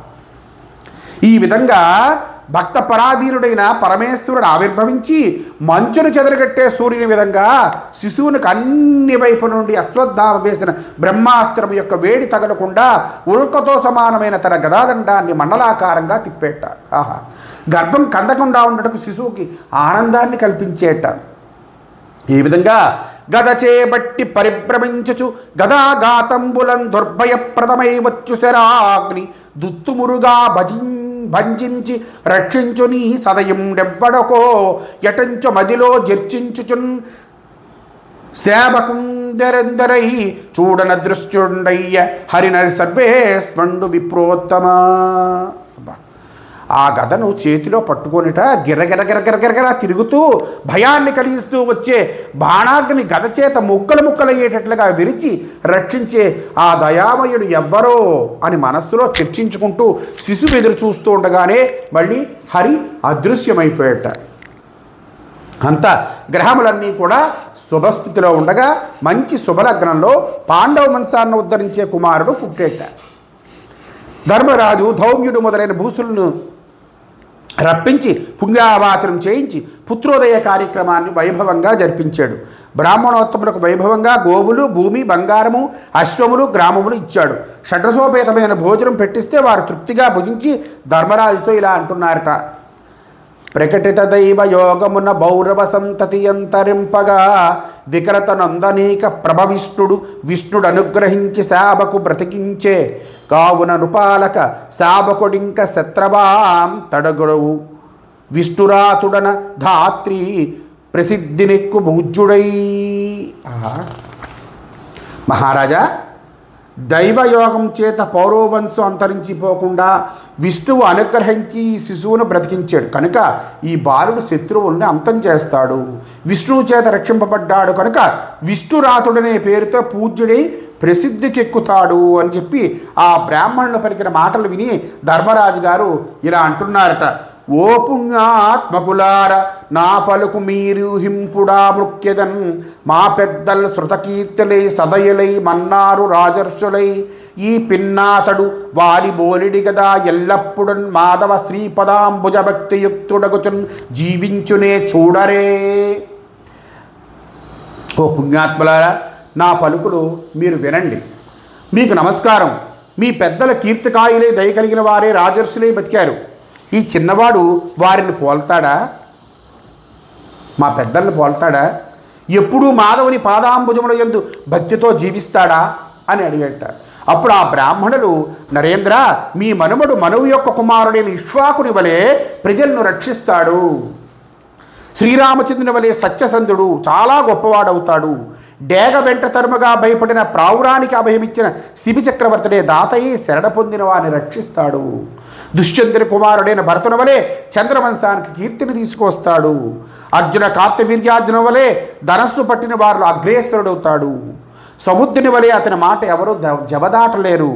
ఈ విధంగా భక్త పరాధీనుడైన పరమేశ్వరుడు ఆవిర్భవించి మంచును చెదరగట్టే సూర్యుని విధంగా శిశువునికి అన్ని వైపు నుండి అశ్వత్థామ వేసిన బ్రహ్మాస్త్రం యొక్క వేడి తగలకుండా ఉల్కతో సమానమైన తన గదాదండాన్ని మండలాకారంగా తిప్పేట. ఆహా, గర్భం కందకుండా ఉండటకు శిశువుకి ఆనందాన్ని కల్పించేట. ఈ విధంగా గద చేబట్టి పరిభ్రమించుచు గదాఘాతంబులం దుర్భయప్రదమై వచ్చు శరాగ్ని దుత్తుమురుగా భంజించి రక్షించు నీ సదయం డెవ్వడకో ఎటంచు మదిలో జర్చించుచున్ సేవకుందరెందరై చూడన దృశ్యుండయ్య హరినరి సర్వేస్మండు విప్రోత్తమా. ఆ గదను చేతిలో పట్టుకొనిట గిరగిరగిరగిరగిరగిరా తిరుగుతూ భయాన్ని కలిగిస్తూ వచ్చే బాణాగ్ని గద చేత ముక్కలు ముక్కలయ్యేటట్లుగా విరిచి రక్షించే ఆ దయామయుడు ఎవ్వరో అని మనస్సులో చర్చించుకుంటూ శిశువు ఎదురు చూస్తూ ఉండగానే మళ్ళీ హరి అదృశ్యమైపోయేట. అంత గ్రహములన్నీ కూడా శుభస్థితిలో ఉండగా మంచి శుభలగ్నంలో పాండవ వంశాన్ని ఉద్ధరించే కుమారుడు పుట్టేట. ధర్మరాజు ధౌమ్యుడు మొదలైన భూసులను రప్పించి పుణ్యావాచనం చేయించి పుత్రోదయ కార్యక్రమాన్ని వైభవంగా జరిపించాడు. బ్రాహ్మణోత్తములకు వైభవంగా గోవులు, భూమి, బంగారము, అశ్వములు, గ్రామములు ఇచ్చాడు. షడ్రసోపేతమైన భోజనం పెట్టిస్తే వారు తృప్తిగా భుజించి ధర్మరాజుతో ఇలా అంటున్నారట. ప్రకటిత దైవ యోగమున బౌరవ సంతతి అంతరింపగా వికరత నందనీక ప్రభవిష్ణుడు విష్ణుడు అనుగ్రహించి శాబకు బ్రతికించే కావున నృపాలక శాబకుడింక శత్రవాం తడగొడవు విష్ణురాతుడన ధాత్రి ప్రసిద్ధినెక్కు భూజ్యుడై. మహారాజా, దైవయోగం చేత పౌరవంశం అంతరించిపోకుండా విష్ణువు అనుగ్రహించి శిశువును బ్రతికించాడు కనుక ఈ బాలుడు శత్రువుల్ని అంతం చేస్తాడు. విష్ణువు చేత రక్షింపబడ్డాడు కనుక విష్ణురాతుడనే పేరుతో పూజ్యుడై ప్రసిద్ధికెక్కుతాడు అని చెప్పి ఆ బ్రాహ్మణులు పలికిన మాటలు విని ధర్మరాజు గారు ఇలా అంటున్నారట. ఓ పుణ్యాత్మకులార నా పలుకు మీరు హింపుడా మృక్యదన్ మా పెద్దలు శృతకీర్తులై సదయులై మన్నారు రాజర్షులై ఈ పిన్నాతడు వారి బోలిడి గదా ఎల్లప్పుడు మాధవ శ్రీపదాంబుజ భక్తియుక్తుడగుచున్ జీవించునే చూడరే. ఓ పుణ్యాత్ములారా, నా పలుకులు మీరు వినండి. మీకు నమస్కారం. మీ పెద్దల కీర్తికాయులై దయ కలిగిన వారే రాజర్షులై బతికారు. ఈ చిన్నవాడు వారిని పోల్తాడా? మా పెద్దల్ని పోల్తాడా? ఎప్పుడూ మాధవుని పాదాంబుజముల యందు భక్తితో జీవిస్తాడా అని అడిగట. అప్పుడు ఆ బ్రాహ్మణులు, నరేంద్ర, మీ మనుమడు మనువు యొక్క కుమారుడైన ఇక్ష్వాకుని వలె ప్రజలను రక్షిస్తాడు. శ్రీరామచంద్రుని వలె సత్యసంధుడు, చాలా గొప్పవాడవుతాడు. డేగ వెంట తరుముగా భయపడిన ప్రావురానికి అభయమిచ్చిన శిబి చక్రవర్తుడే దాతయ్యి శరణ పొందిన వారిని రక్షిస్తాడు. దుష్యంతుని కుమారుడైన భరతుని వలె చంద్రవంశానికి కీర్తిని తీసుకొస్తాడు. అర్జున కార్తవీర్యార్జున వలె ధనస్సు పట్టిన వారిలో అగ్రేశ్వరుడవుతాడు. సముద్రుని వలె అతని మాట ఎవరూ జవదాటలేరు.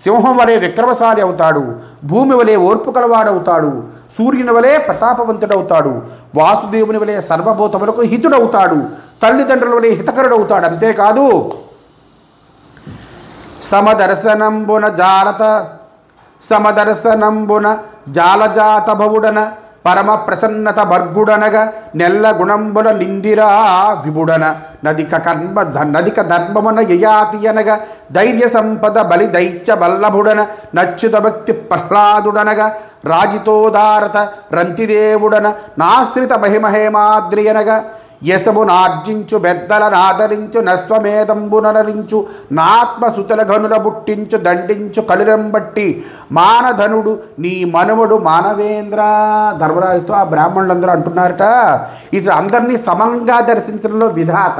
సింహం వలె విక్రమశాలి అవుతాడు. భూమి వలె ఓర్పు కలవాడవుతాడు. సూర్యుని వలె ప్రతాపవంతుడవుతాడు. వాసుదేవుని వలె సర్వభూతములకు హితుడవుతాడు. తల్లిదండ్రుల వలె హితకరుడవుతాడు. అంతేకాదు, సమదర్శనంబున జాలజాత భవుడన పరమ ప్రసన్నత భర్గుడనగా నెల్ల గుణంబుల నిందిరా విభుడన నదిక ధర్మమున యయాతి అనగా ధైర్య సంపద బలి దైత్య బల్లభుడన నచ్యుత భక్తి ప్రహ్లాదుడనగా రాజితోదారత రంతిదేవుడన నాశ్రిత మహిమహేమాద్రియనగా యశమునార్జించు బెద్దలనాదరించు నస్వమేదంబునరించు నాత్మసుతుల గనుల బుట్టించు దండించు కలిరంబట్టి మానధనుడు నీ మనుమడు మానవేంద్ర. ధర్మరాజుతో ఆ బ్రాహ్మణులందరూ అంటున్నారట, ఇది అందరినీ సమంగా దర్శించడంలో విధాత.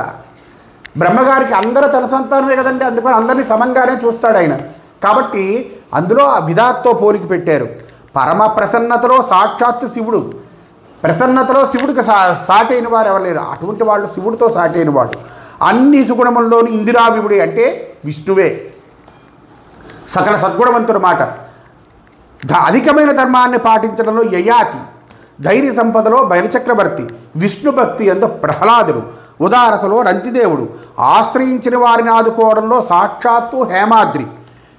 బ్రహ్మగారికి అందరూ తన సంతానమే కదండి, అందుకని అందరినీ సమంగానే చూస్తాడు ఆయన. కాబట్టి అందులో ఆ విధాతతో పోలికి పెట్టారు. పరమ ప్రసన్నతలో సాక్షాత్తు శివుడు. ప్రసన్నతలో శివుడికి సాటి అయిన వారు ఎవరు లేరు. అటువంటి వాళ్ళు శివుడితో సాటి అయిన వాడు. అన్ని సుగుణముల్లోని ఇందిరావివుడే అంటే విష్ణువే. సకల సద్గుణవంతుడు మాట. అధికమైన ధర్మాన్ని పాటించడంలో యయాతి, ధైర్య సంపదలో బలిచక్రవర్తి, విష్ణు భక్తి యందు ప్రహ్లాదుడు, ఉదారతలో రంతిదేవుడు, ఆశ్రయించిన వారిని ఆదుకోవడంలో సాక్షాత్తు హేమాద్రి,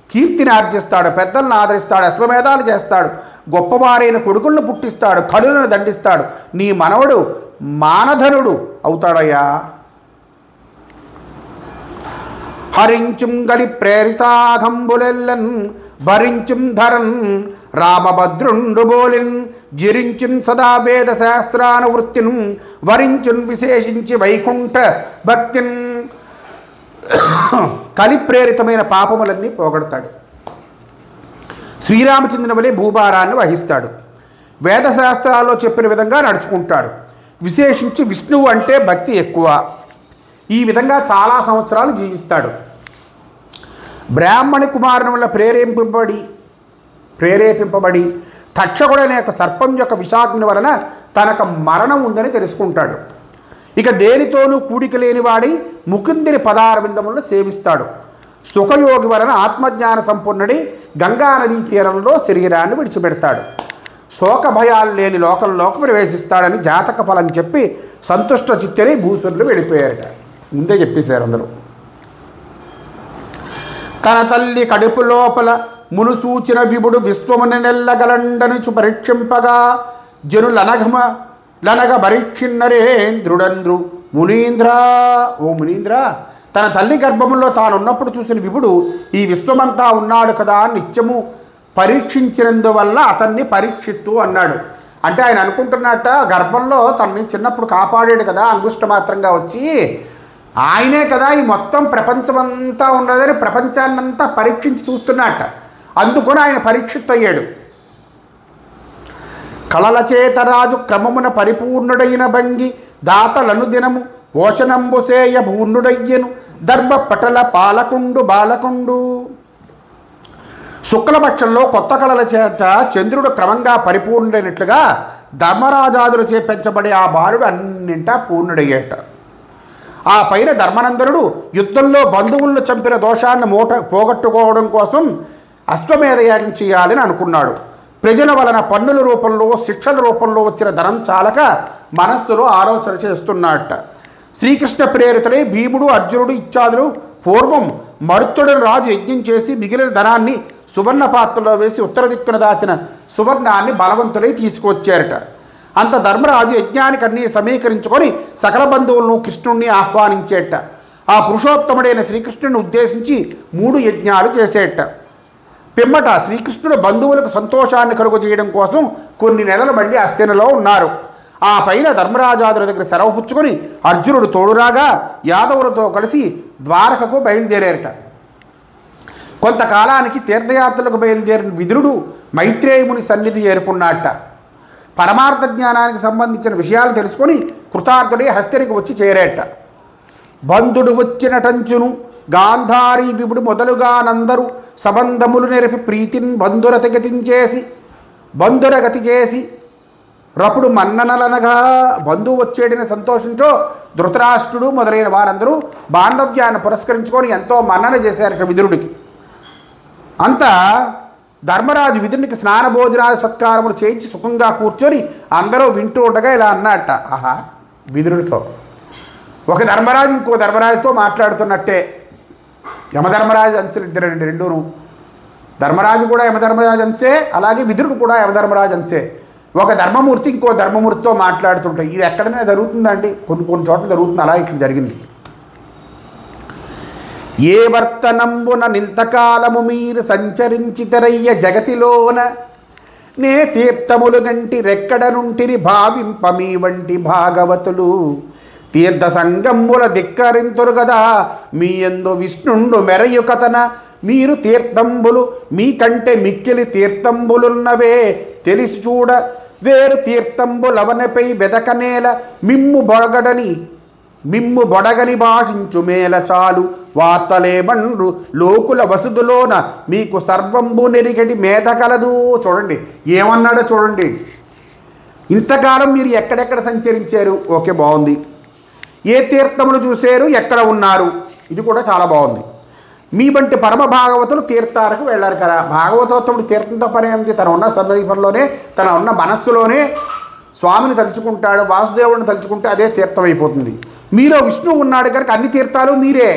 కీర్తిని ఆర్జిస్తాడు, పెద్దలను ఆదరిస్తాడు, అశ్వమేధాలు చేస్తాడు, గొప్పవారైన కొడుకులను పుట్టిస్తాడు, కలులను దండిస్తాడు. నీ మనవడు మానధనుడు అవుతాడయ్యా. హరించుం గడి ప్రేరితాఘంబులెల్లన్ భరించుం ధరన్ రామభద్రుండు బోలిన్ జిరించున్ సదా వేద శాస్త్రానువృత్తిన్ వరించున్ విశేషించి వైకుంఠ భక్తిన్. కలి ప్రేరితమైన పాపములన్నీ పోగొడతాడు. శ్రీరామచంద్రుని వలె భూభారాన్ని వహిస్తాడు. వేదశాస్త్రాల్లో చెప్పిన విధంగా నడుచుకుంటాడు. విశేషించి విష్ణువు అంటే భక్తి ఎక్కువ. ఈ విధంగా చాలా సంవత్సరాలు జీవిస్తాడు. బ్రాహ్మణి కుమారుని వల్ల ప్రేరేపింపబడి తక్షకుడనే యొక్క సర్పం యొక్క విషాగ్ని వలన తనకు మరణం ఉందని తెలుసుకుంటాడు. ఇక దేనితోనూ కూడిక లేనివాడి ముకుందిని పదారవిందములను సేవిస్తాడు. సుఖయోగి వలన ఆత్మజ్ఞాన సంపన్నుడి గంగానదీ తీరంలో శరీరాన్ని విడిచిపెడతాడు. శోక భయాలు లేని లోకంలోకి ప్రవేశిస్తాడని జాతక ఫలం చెప్పి సంతుష్ట చిత్తని భూసురులు వెళ్ళిపోయారట. ముందే చెప్పేశారు అందరూ. తన తల్లి కడుపు లోపల మునుసూచిన విభుడు విశ్వముని నెల్లగలండనుచు పరీక్షింపగా జనులనగ పరీక్షిన్నరేంద్రుడంద్రు మునీంద్ర. ఓ మునీంద్ర, తన తల్లి గర్భంలో తానున్నప్పుడు చూసిన విభుడు ఈ విశ్వమంతా ఉన్నాడు కదా నిత్యము పరీక్షించినందువల్ల అతన్ని పరీక్షిత్తు అన్నాడు. అంటే ఆయన అనుకుంటున్నట్ట గర్భంలో తనని చిన్నప్పుడు కాపాడాడు కదా అంగుష్ట మాత్రంగా వచ్చి, ఆయనే కదా ఈ మొత్తం ప్రపంచమంతా ఉన్నదని ప్రపంచాన్నంతా పరీక్షించి చూస్తున్నట్ట. అందుకొని ఆయన పరీక్షిత్ అయ్యాడు. కళల చేత రాజు క్రమమున పరిపూర్ణుడైన భంగి దాతలను దినము పోషణంబుసేయ పూర్ణుడయ్యను దర్భ పటల పాలకుండు బాలకుండు. శుక్లపక్షంలో కొత్త కళల చేత చంద్రుడు క్రమంగా పరిపూర్ణుడైనట్లుగా ధర్మరాజాదులు చేపించబడే ఆ బాలుడు అన్నింటా పూర్ణుడయ్యేట. ఆ పైన ధర్మనందనుడు యుద్ధంలో బంధువులను చంపిన దోషాన్ని పోగొట్టుకోవడం కోసం అశ్వమేధయాగం చేయాలని అనుకున్నాడు. ప్రజల వలన పన్నుల రూపంలో శిక్షల రూపంలో వచ్చిన ధనం చాలక మనస్సులో ఆలోచన చేస్తున్నట్ట. శ్రీకృష్ణ ప్రేరితులై భీముడు అర్జునుడు ఇత్యాదులు పూర్వం మరుత్తుడని రాజు యజ్ఞం చేసి మిగిలిన ధనాన్ని సువర్ణ పాత్రలో వేసి ఉత్తర దిక్కున దాచిన సువర్ణాన్ని బలవంతులై తీసుకువచ్చారట. అంత ధర్మరాజు యజ్ఞానికి అన్నీ సమీకరించుకొని సకల బంధువులను కృష్ణుణ్ణి ఆహ్వానించేట. ఆ పురుషోత్తముడైన శ్రీకృష్ణుని ఉద్దేశించి 3 యజ్ఞాలు చేసేట. పిమ్మట శ్రీకృష్ణుడు బంధువులకు సంతోషాన్ని కలుగు చేయడం కోసం కొన్ని నెలలు మళ్ళీ హస్తినలో ఉన్నారు. ఆ పైన ధర్మరాజాదుల దగ్గర సెలవు పుచ్చుకొని అర్జునుడు తోడురాగా యాదవులతో కలిసి ద్వారకకు బయలుదేరారట. కొంతకాలానికి తీర్థయాత్రలకు బయలుదేరిన విదురుడు మైత్రేయముని సన్నిధి చేరుకున్నట్ట. పరమార్థ జ్ఞానానికి సంబంధించిన విషయాలు తెలుసుకొని కృతార్థుడే హస్తినికి వచ్చి చేరేట. బంధుడు వచ్చిన టంచును గాంధారీ విభుడు మొదలుగా నందరు సంబంధములు నెరపి ప్రీతిని బంధురగతి చేసి రపుడు మన్ననలనగా బంధువు వచ్చేడిని సంతోషించో ధృతరాష్ట్రుడు మొదలైన వారందరూ బాంధవ్యాన్ని పురస్కరించుకొని ఎంతో మన్నన చేశారట విదురుడికి. అంతా ధర్మరాజు విదురునికి స్నాన భోజనాల సత్కారములు చేయించి సుఖంగా కూర్చొని అందరూ వింటూ ఉండగా ఇలా అన్నట్ట. ఆహా, విదురుడితో ఒక ధర్మరాజు ఇంకో ధర్మరాజుతో మాట్లాడుతున్నట్టే. యమధర్మరాజు అంశలు ఇద్దరండి, రెండూను. ధర్మరాజు కూడా యమధర్మరాజు అంశే, అలాగే విదురుడు కూడా యమధర్మరాజు అంశే. ఒక ధర్మమూర్తి ఇంకో ధర్మమూర్తితో మాట్లాడుతుంటాయి. ఇది ఎక్కడైనా జరుగుతుందండి, కొన్ని చోట్ల జరుగుతుంది. అలా ఇక్కడ జరిగింది. ఏ వర్తనంబున నింతకాలము మీరు సంచరించితరయ్య జగతిలోన నే తీర్థములు గంటి రెక్కడనుంటిరి భావింపమీ వంటి భాగవతులు తీర్థ సంగమ్ముల ధిక్కరింతురు గదా మీ యందు విష్ణుండు మెరయు కథన మీరు తీర్థంబులు మీకంటే మిక్కిలి తీర్థంబులున్నవే తెలిసి చూడ వేరు తీర్థంబులవనపై వెదకనేల మిమ్ము బొడగని భాషించు మేల చాలు వార్తలేమండ్రు లోకుల వసుదులోన మీకు సర్వంబు నెరిగడి మేధ కలదు. చూడండి ఏమన్నాడో చూడండి. ఇంతకాలం మీరు ఎక్కడెక్కడ సంచరించారు, ఓకే బాగుంది. ఏ తీర్థములు చూశారు, ఎక్కడ ఉన్నారు, ఇది కూడా చాలా బాగుంది. మీ వంటి పరమ భాగవతులు తీర్థాలకు వెళ్ళారు కదా. భాగవతోత్తముడు తీర్థంతో పని ఏమిటి? తన ఉన్న సందర్భంలోనే తన ఉన్న మనస్సులోనే స్వామిని తలుచుకుంటాడు, వాసుదేవుడిని తలుచుకుంటే అదే తీర్థం అయిపోతుంది. మీలో విష్ణువు ఉన్నాడు కనుక అన్ని తీర్థాలు మీరే.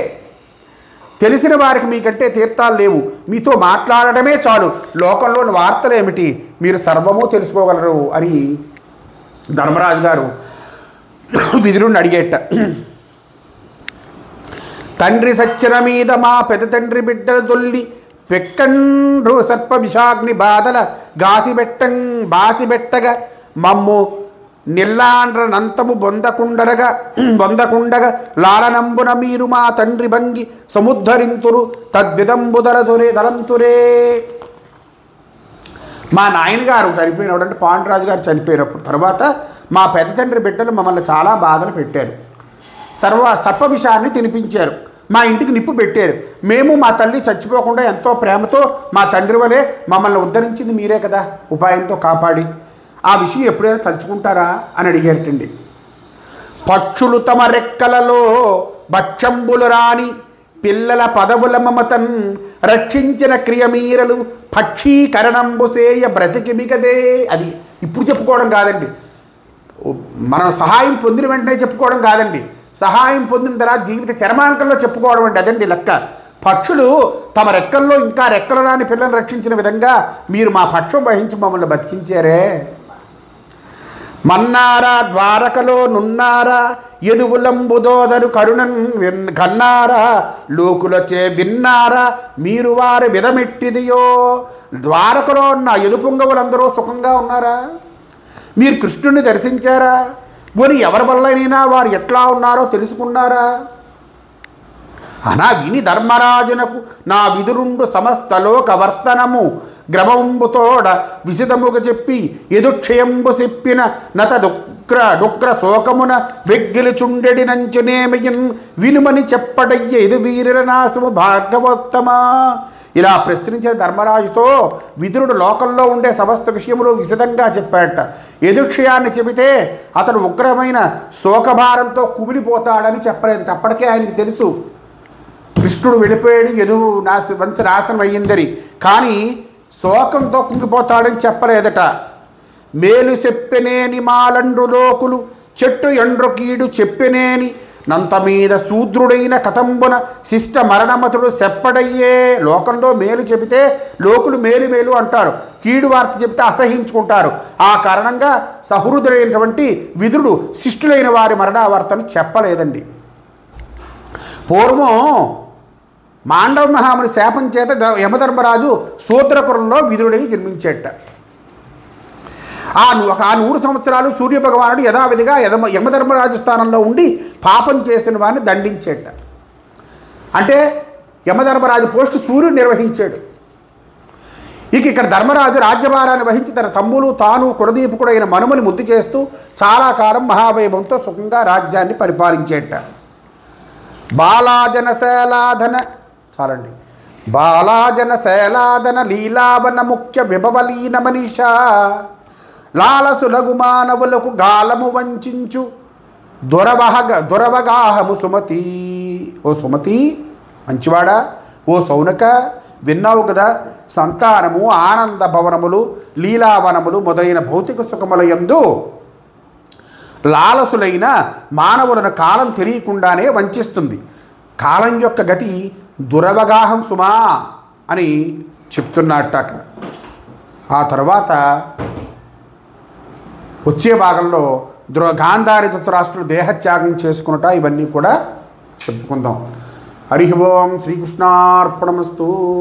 తెలిసిన వారికి మీకంటే తీర్థాలు లేవు, మీతో మాట్లాడటమే చాలు, లోకంలోని వార్తలు ఏమిటి, మీరు సర్వము తెలుసుకోగలరు అని ధర్మరాజు గారు విదురుణ్ణి అడిగేట. తండ్రి సచ్చన మీద మా పెద్ద తండ్రి బిడ్డలు దొల్లి పెక్కండ్రు సర్ప విషాగ్ని బాధల బాసిబెట్టగా మమ్ము నిల్లాండ్ర నంతము బొందకుండగా లాలనంబున మీరు మా తండ్రి భంగి సముద్ధరింతురు తద్విదంబుదలంతురే. మా నాయనగారు చనిపోయినప్పుడు అంటే పాండురాజు గారు చనిపోయినప్పుడు తర్వాత మా పెద్ద తండ్రి బిడ్డలు మమ్మల్ని చాలా బాధలు పెట్టారు. సర్ప విషాన్ని తినిపించారు, మా ఇంటికి నిప్పు పెట్టారు. మేము మా తల్లి చచ్చిపోకుండా ఎంతో ప్రేమతో మా తండ్రి వలె మమ్మల్ని ఉద్ధరించింది మీరే కదా, ఉపాయంతో కాపాడి. ఆ విషయం ఎప్పుడైనా తలుచుకుంటారా అని అడిగారటండి. పక్షులు తమ రెక్కలలో భక్షంబులు రాని పిల్లల పదవుల మమతన్ రక్షించిన క్రియమీరలు పక్షీకరణంబుసేయ బ్రతికి మిగదే. అది ఇప్పుడు చెప్పుకోవడం కాదండి, మనం సహాయం పొందిన వెంటనే చెప్పుకోవడం కాదండి, సహాయం పొందిన తర్వాత జీవిత చరమాంకంలో చెప్పుకోవడం అంటే అదండి లెక్క. పక్షులు తమ రెక్కల్లో ఇంకా రెక్కలు రాని పిల్లలను రక్షించిన విధంగా మీరు మా పక్షం వహించి మమ్మల్ని బతికించారే. మన్నారా ద్వారకలో నున్నారా ఎదువులంబుదోదరు కరుణన్ కన్నారా లోకులచే విన్నారా మీరు వారి విధమెట్టిదియో. ద్వారకలో ఉన్న ఎదుపుంగవులందరూ సుఖంగా ఉన్నారా, మీరు కృష్ణుని దర్శించారా, పోనీ ఎవరి వల్లైనా వారు ఎట్లా ఉన్నారో తెలుసుకున్నారా. అనా విని ధర్మరాజునకు నా విదురుండు సమస్త లోకవర్తనము గ్రమంబుతోడ విసిదముగా చెప్పి ఎదుక్షయంబు చెప్పిన నత డుక్ర శోకమున వెగ్గిలిచుండెడి నంచునేమయన్ వినుమని చెప్పడయ్య ఎదు వీరుల నాశము భార్గవోత్తమా. ఇలా ప్రశ్నించిన ధర్మరాజుతో విదురుడు లోకంలో ఉండే సమస్త విషయములు విశదంగా చెప్పాడట. ఎదుక్షయాన్ని చెబితే అతడు ఉగ్రమైన శోకభారంతో కుమిలిపోతాడని చెప్పలేదు. అప్పటికే ఆయనకి తెలుసు కృష్ణుడు వెళ్ళిపోయాడు, వంశ నాశనం అయ్యిందని. కానీ శోకంతో కుంగిపోతాడని చెప్పలేదట. మేలు చెప్పెనేని మాలండ్రు లోకులు చెట్టు ఎండ్రు కీడు చెప్పెనేని నంత మీద శూద్రుడైన కతంబున శిష్ట మరణమతుడు చెప్పడయ్యే. లోకంలో మేలు చెబితే లోకులు మేలు అంటారు, కీడు వార్త చెబితే అసహించుకుంటారు. ఆ కారణంగా సహృదుడైనటువంటి విదురుడు శిష్టులైన వారి మరణావార్తను చెప్పలేదండి. పూర్వం మాండవ మహాముని శాపం చేత యమధర్మరాజు శూద్రకులంలో విదురుడై జన్మించేట. ఆ 100 సంవత్సరాలు సూర్యభగవానుడు యథావిధిగా యమధర్మరాజు స్థానంలో ఉండి పాపం చేసిన వారిని దండించేట. అంటే యమధర్మరాజు పోస్టు సూర్యుడు నిర్వహించాడు. ఇక్కడ ధర్మరాజు రాజ్యభారాన్ని వహించి తన తమ్ములు తాను కులదీపకుడైన మనుమని ముద్దు చేస్తూ చాలా కాలం మహావైభవంతో సుఖంగా రాజ్యాన్ని పరిపాలించేట. బాలాజన శైలాదన లీలావన ముఖ్య విభవలీన మనీషా లాలసులగు మానవులకు గాలము వంచించు దొరవగాహము సుమతి. ఓ సుమతి మంచివాడా, ఓ సౌనక విన్నావు కదా, సంతానము ఆనంద భవనములు లీలావనములు మొదలైన భౌతిక సుఖముల యందు లాలసులైన మానవులను కాలం తెలియకుండానే వంచిస్తుంది. కాలం యొక్క గతి దురవగాహం సుమా అని చెప్తున్నట్ట. ఆ తర్వాత వచ్చే భాగంలో గాంధారి ధృతరాష్ట్రుడు దేహత్యాగం చేసుకున్నట ఇవన్నీ కూడా చెప్పుకుందాం. హరి ఓం శ్రీకృష్ణార్పణమస్తు.